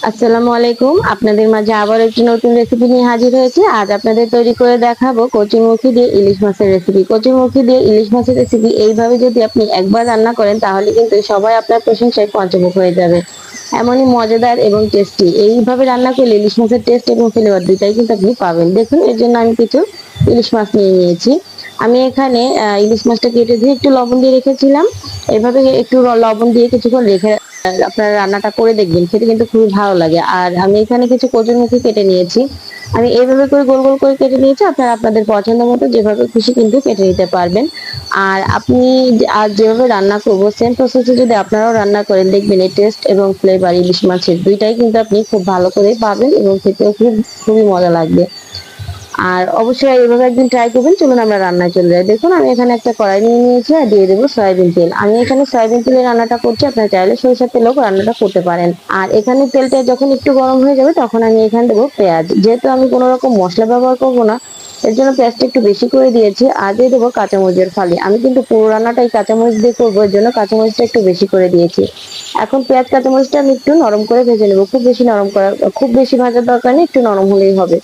আসসালামু আলাইকুম। আপনাদের মাঝে আবার একটি নতুন রেসিপি নিয়ে হাজির হয়েছি। আজ আপনাদের তৈরি করে দেখাবো কচুরমুখী দিয়ে ইলিশ মাছের রেসিপি। কচুরমুখী দিয়ে ইলিশ মাছের রেসিপি এইভাবে যদি আপনি একবার রান্না করেন তাহলে কিন্তু সবাই আপনার প্রশংসায় পঞ্চমুখ হয়ে যাবে। এমনই মজাদার এবং টেস্টি। এইভাবে রান্না করলে ইলিশ মাছের টেস্ট এবং ফ্লেভার দুটাই কিন্তু আপনি পাবেন। দেখুন এর জন্য আমি কিছু ইলিশ মাছ নিয়ে নিয়েছি। আমি এখানে ইলিশ মাছটা কেটে দিয়ে একটু লবণ দিয়ে রেখেছিলাম। এভাবে একটু লবণ দিয়ে কিছুক্ষণ রেখে আপনারা রান্নাটা করে দেখবেন, খেতে কিন্তু খুবই ভালো লাগে। আর আমি এখানে কিছু কচুরমুখী কেটে নিয়েছি। আমি এইভাবে করে গোল গোল করে কেটে নিয়েছি। আপনারা আপনাদের পছন্দ মতো যেভাবে খুশি কিন্তু কেটে নিতে পারবেন। আর আপনি আজ যেভাবে রান্না করবো সেম প্রসেসে যদি আপনারাও রান্না করেন, দেখবেন এই টেস্ট এবং ফ্লেভার ইলিশ মাছের দুইটাই কিন্তু আপনি খুব ভালো করে পাবেন এবং খেতেও খুবই মজা লাগবে। আর অবশ্যই এইভাবে একদিন ট্রাই করবেন। চলুন আমরা রান্নায় চলে যাই। দেখুন আমি এখানে একটা কড়াই নিয়ে নিয়েছি আর দিয়ে দেবো সয়াবিন তেল। আমি এখানে সয়াবিন তেলে রান্নাটা করছি, আপনারা চাইলে সরিষার তেলেও রান্নাটা করতে পারেন। আর এখানে তেলটা যখন একটু গরম হয়ে যাবে তখন আমি এখানে দেবো পেঁয়াজ। যেহেতু আমি কোনো রকম মশলা ব্যবহার করবো না, এর জন্য পেঁয়াজটা একটু বেশি করে দিয়েছি। আর দিয়ে দেবো কাঁচামরিচের ফালি। আমি কিন্তু পুরো রান্নাটাই কাঁচামরিচ দিয়ে করবো, এর জন্য কাঁচামরিচটা একটু বেশি করে দিয়েছি। এখন পেঁয়াজ কাঁচামরিচটা আমি একটু নরম করে ভেজে নেবো। খুব বেশি ভাজার দরকার নেই, একটু নরম হলেই হবে।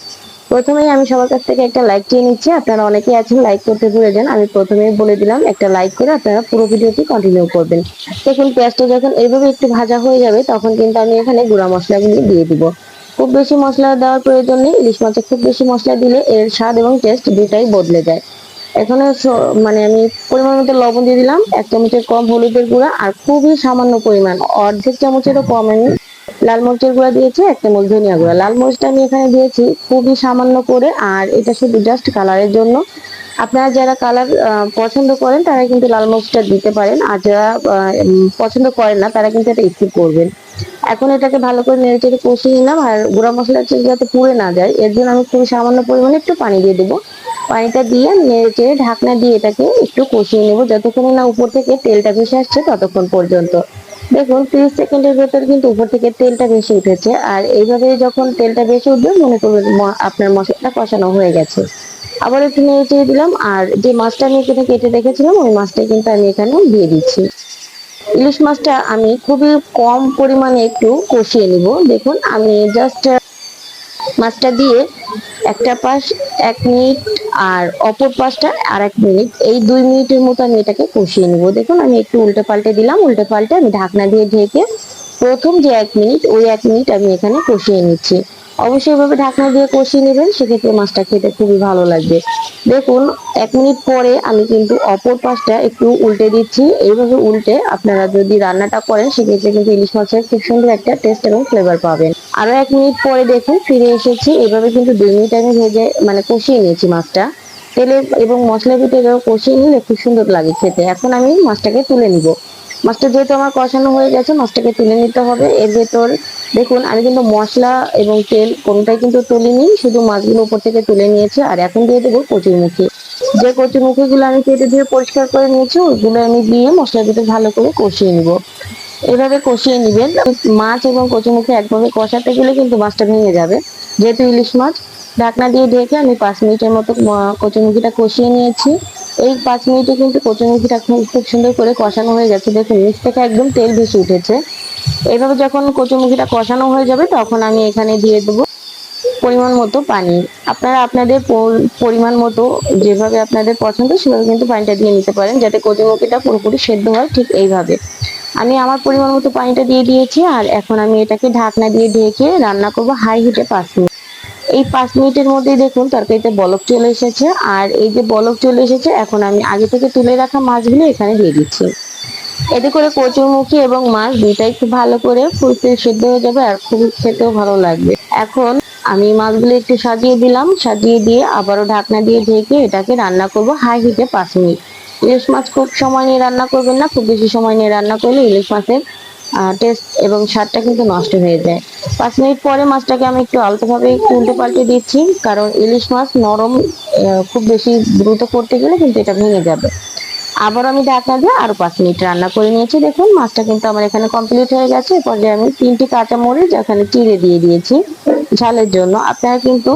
প্রথমেই আমি সবার কাছ থেকে একটা লাইক চেয়ে নিচ্ছি। আপনারা অনেকেই আছেন লাইক করতে ভুলে যান। আমি প্রথমেই বলে দিলাম একটা লাইক করে আপনারা পুরো ভিডিওটি কন্টিনিউ করবেন। দেখুন পেঁয়াজটা যখন এইভাবে একটু ভাজা হয়ে যাবে তখন কিন্তু আমি এখানে গুঁড়া মশলাগুলি দিয়ে দিব। খুব বেশি মশলা দেওয়ার প্রয়োজন নেই। ইলিশ মাছে খুব বেশি মশলা দিলে এর স্বাদ এবং টেস্ট দুটাই বদলে যায়। এখানে মানে আমি পরিমাণ মতো লবণ দিয়ে দিলাম, 1 চামচের কম হলুদের গুঁড়া, আর খুবই সামান্য পরিমাণ অর্ধেক চামচেরও কম আমি লাল মরিচের গুঁড়া দিয়েছি, 1 চামচ ধনিয়া গুঁড়া। লাল মরিচটা আমি এখানে দিয়েছি খুবই সামান্য করে, আর এটা শুধু জাস্ট কালারের জন্য। আপনারা যারা কালার পছন্দ করেন তারা কিন্তু লাল মরিচটা দিতে পারেন, আর যারা পছন্দ করেন না তারা কিন্তু এটা স্কিপ করবেন। এখন এটাকে ভালো করে নেড়েচেড়ে কষিয়ে নিলাম। আর গুঁড়া মশলাটা যাতে পুড়ে না যায় এর জন্য আমি খুবই সামান্য পরিমাণে একটু পানি দিয়ে দেবো। পানিটা দিয়ে নেড়েচেড়ে ঢাকনা দিয়ে এটাকে একটু কষিয়ে নেবো যতক্ষণ না উপর থেকে তেলটা ভেসে আসছে ততক্ষণ পর্যন্ত। দেখুন 30 সেকেন্ডের ভেতর কিন্তু উপর থেকে তেলটা ভেসে উঠেছে। আর এইভাবে যখন তেলটা ভেসে উঠবে মনে করবেন আপনার মশলাটা কষানো হয়ে গেছে। আবার একটু নেড়ে চেড়ে দিলাম, আর যে মাছটা আমি এখানে কেটে রেখেছিলাম ওই মাছটা কিন্তু আমি এখানে দিয়ে দিচ্ছি। ইলিশ মাছটা আমি খুবই কম পরিমাণে একটু কষিয়ে নিব। দেখুন আমি জাস্ট মাছটা দিয়ে একটা পাশ 1 মিনিট আর অপর পাশটা আর 1 মিনিট, এই 2 মিনিটের মতো আমি এটাকে কষিয়ে নিব। দেখুন আমি একটু উল্টে পাল্টে দিলাম, উল্টে পাল্টে আমি ঢাকনা দিয়ে ঢেকে প্রথম যে 1 মিনিট ওই 1 মিনিট আমি এখানে কষিয়ে নিচ্ছি। অবশ্যই এভাবে ঢাকনা দিয়ে কষিয়ে নেবেন, সেক্ষেত্রে মাছটা খেতে খুবই ভালো লাগবে। দেখুন 1 মিনিট পরে আমি কিন্তু অপর পাশটা একটু উল্টে দিচ্ছি। এইভাবে উল্টে আপনারা যদি রান্নাটা করেন সেক্ষেত্রে কিন্তু ইলিশ মাছের খুব সুন্দর একটা টেস্ট এবং ফ্লেভার পাবেন। আরো 1 মিনিট পরে দেখুন ফিরে এসেছি। এভাবে কিন্তু 2 মিনিট আমি ভেজে মানে কষিয়ে নিয়েছি মাছটা। তেলে এবং মশলা ভিতরে কষিয়ে নিলে খুব সুন্দর লাগে খেতে। এখন আমি মাছটাকে তুলে নিব। মাছটা যেহেতু আমার কষানো হয়ে গেছে মাছটাকে তুলে নিতে হবে। এর ভেতর দেখুন আমি কিন্তু মশলা এবং তেল কোনটাই কিন্তু তুলিনি, শুধু মাছগুলো উপর থেকে তুলে নিয়েছি। আর এখন দিয়ে দেবো কচুরমুখী। যে কচুরমুখী গুলো আমি কেটে দিয়ে পরিষ্কার করে নিয়েছি ওইগুলো আমি দিয়ে মশলার ভিতরে ভালো করে কষিয়ে নিব। এভাবে কষিয়ে নিবেন। মাছ এবং কচুরমুখী একভাবে কষাতে গেলে কিন্তু মাছটা ভেঙে যাবে। যেহেতু ইলিশ মাছ, ঢাকনা দিয়ে ঢেকে আমি 5 মিনিটের মতো কচুরমুখীটা কষিয়ে নিয়েছি। এই 5 মিনিটে কিন্তু কচুরমুখীটা খুব সুন্দর করে কষানো হয়ে গেছে। দেখুন নিচ থেকে একদম তেল ভেসে উঠেছে। এইভাবে যখন কচুরমুখীটা কষানো হয়ে যাবে তখন আমি এখানে দিয়ে দেবো পরিমাণ মতো পানি। আপনারা আপনাদের পরিমাণ মতো যেভাবে আপনাদের পছন্দ সেভাবে কিন্তু পানিটা দিয়ে নিতে পারেন, যাতে কচুরমুখীটা পুরোপুরি সেদ্ধ হয় ঠিক এইভাবে। আমি আমার পরিমাণ মতো পানিটা দিয়ে দিয়েছি। আর এখন আমি এটাকে ঢাকনা দিয়ে ঢেকে রান্না করবো হাই হিটে 5 মিনিট। এই 5 মিনিটের মধ্যে দেখুন তরকারিতে বলক চলে এসেছে। আর এই যে বলক চলে এসেছে এখন আমি আগে থেকে তুলে রাখা মাছগুলো এখানে দিয়ে দিচ্ছি। এতে করে কচুরমুখী এবং মাছ দুইটাই খুব ভালো করে ফুলফিল সিদ্ধ হয়ে যাবে আর খুব খেতেও ভালো লাগবে। এখন আমি মাছগুলো একটু সাজিয়ে দিলাম, সাজিয়ে দিয়ে আবারও ঢাকনা দিয়ে ঢেকে এটাকে রান্না করব হাই হিটে 5 মিনিট। ইলিশ মাছ খুব সময় নিয়ে রান্না করবেন না, খুব বেশি সময় নিয়ে রান্না করলে ইলিশ মাছের টেস্ট এবং স্বাদটা কিন্তু নষ্ট হয়ে যায়। 5 মিনিট পরে মাছটাকে আমি একটু আলতোভাবে একটু উল্টে পাল্টে দিচ্ছি, কারণ ইলিশ মাছ নরম খুব বেশি দ্রুত করতে গেলে কিন্তু এটা ভেঙে যাবে। আবার আমি ঢাকনা দিয়ে আরো 5 মিনিট রান্না করে নিয়েছি। দেখুন মাছটা কিন্তু আমার এখানে কমপ্লিট হয়ে গেছে। এ পর্যায়ে আমি 3টি কাঁচামরিচ এখানে চিড়ে দিয়ে দিয়েছি ঝালের জন্য। আপনারা কিন্তু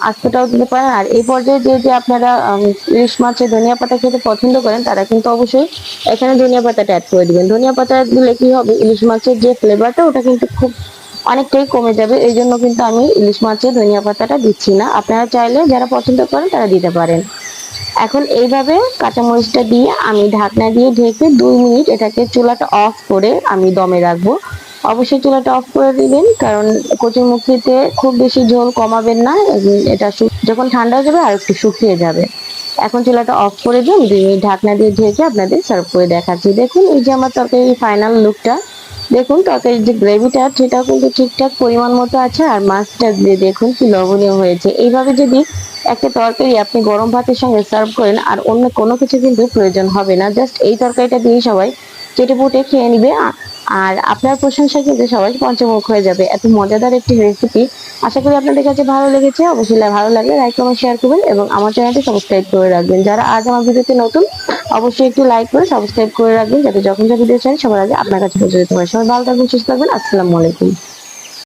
আস্তটাও দিতে পারেন। আর এই পর্যায়ে যে আপনারা ইলিশ মাছে ধনিয়া পাতা খেতে পছন্দ করেন তারা কিন্তু অবশ্যই এখানে ধনিয়া পাতাটা অ্যাড করে দিবেন। ধনিয়া পাতা দিলে কি হবে, ইলিশ মাছের যে ফ্লেভারটা ওটা কিন্তু খুব অনেকটাই কমে যাবে। এই জন্য কিন্তু আমি ইলিশ মাছে ধনিয়া পাতাটা দিচ্ছি না। আপনারা চাইলে যারা পছন্দ করেন তারা দিতে পারেন। এখন এইভাবে কাঁচামরিচটা দিয়ে আমি ঢাকনা দিয়ে ঢেকে ২ মিনিট এটাকে চুলাটা অফ করে আমি দমে রাখবো। অবশ্যই চুলাটা অফ করে দিবেন, কারণ কচুরমুখিতে খুব বেশি ঝোল কমাবেন না। এটা যখন ঠান্ডা হয়ে যাবে আর একটু শুকিয়ে যাবে। এখন চুলাটা অফ করে দিয়ে আমি ২ মিনিট ঢাকনা দিয়ে ঢেকে আপনাদের সার্ভ করে দেখাচ্ছি। দেখুন এই যে আমার তরকারির ফাইনাল লুকটা। দেখুন তরকারির যে গ্রেভিটা সেটাও কিন্তু ঠিকঠাক পরিমাণ মতো আছে, আর মাছটা দিয়ে দেখুন কি লবণীয় হয়েছে। এইভাবে যদি একটা তরকারি আপনি গরম ভাতের সঙ্গে সার্ভ করেন আর অন্য কোনো কিছু কিন্তু প্রয়োজন হবে না, জাস্ট এই তরকারিটা দিয়ে সবাই চেটেপুটে খেয়ে নিবে। আর আপনার প্রশংসা কিন্তু সবাই পঞ্চমুখ হয়ে যাবে। এত মজাদার একটি রেসিপি। আশা করি আপনাদের কাছে ভালো লেগেছে। অবশ্যই ভালো লাগলে লাইক কমেন্ট শেয়ার করবেন এবং আমার চ্যানেলটি সাবস্ক্রাইব করে রাখবেন। যারা আজ আমার ভিডিওতে নতুন, অবশ্যই একটু লাইক করে সাবস্ক্রাইব করে রাখবেন, যাতে যখন যা ভিডিও চাই সবার আগে আপনার কাছে পৌঁছে যেতে পারে। সবাই ভালো থাকবেন, সুস্থ থাকবেন। আসসালামু আলাইকুম।